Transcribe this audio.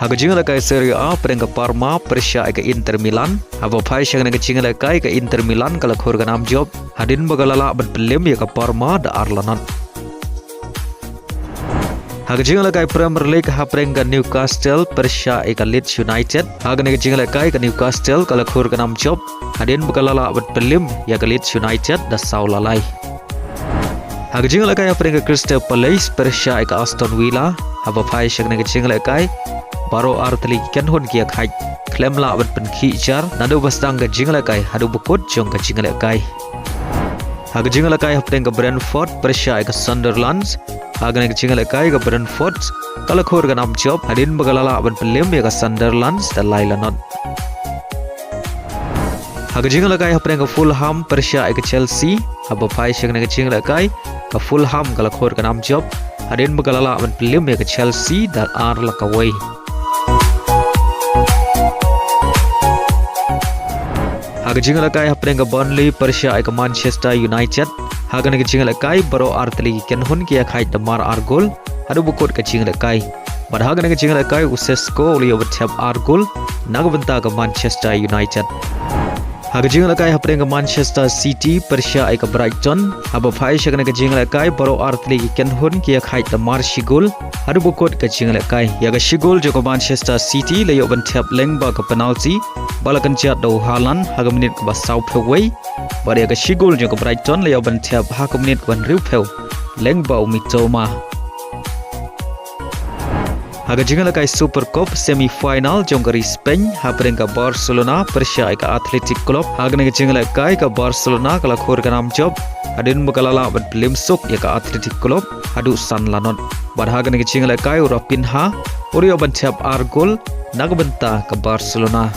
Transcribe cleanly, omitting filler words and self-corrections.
Haga jingle kai Serie A perengga Parma Persia ke Inter Milan. Haba pai syang nega jingle kai ke Inter Milan kala khurgan am job. Hadin bagalala ban pelim ya ke Parma da Arlanot. Haga jingle kai Premier League ha perengga Newcastle Persia ke Leeds United. Haga nega jingle kai ke Newcastle kala khurgan am job. Hadin bagalala ban pelim ya ke Leeds United da saulalai. Haga jingle kai perengga Crystal Palace Persia ke Aston Villa. Haba pai syang nega jingle kai Baro artli kenhon Iakhait klem la ban pen khijar nado bastang ga jingle kai Haduh bukut jong ga jingle kai. Haga jingle kai hapteng ga Brentford Persia ke Sunderland. Haga nega jingle kai ga Brentford kala khur ga nam job hadin bagalala ban pelem ya ga Sunderland da lailanot. Haga jingle kai hapteng ga Fulham Persia ke Chelsea. Haba pai syang nega jingle kai ka Fulham kala khur ga nam job hadin bagalala ban pelem ya ga Chelsea da ar la kawai. Haga jingle kai haprenga Burnley Persia ke Manchester United. Haga nega jingle kai baro artli kenhun ki Iakhait damar argol Haduh bukut ke jingle kai. Pada haga nega jingle kai Usesko olio betap argol nagbenta ke Manchester United. Haga jingle kai haprenga Manchester City Persia ke Brighton. Haba pai syang nega jingle kai baro artli kenhun ki Iakhait damar shigol Haduh bukut ke jingle kai. Yaga shigol joko Manchester City layo betap lengba ke penalti balakan ciat do Haaland haga menit ke basau peway. Bari yaga shigol joko Brighton layo betap haga menit ke riu pew lengba Mitoma. Haga jingle kai Super Cup semi final jong ke Spain hapren ke Barcelona Persia ke Athletic Club. Haga nega jingle kai ke Barcelona kala khur ke nam job hadin bagalala ban pelim sok ya ke Athletic Club Haduh san lanot. Bar haga nega jingle kai ura pinha uriyo ban tap argol nagbenta ke Barcelona.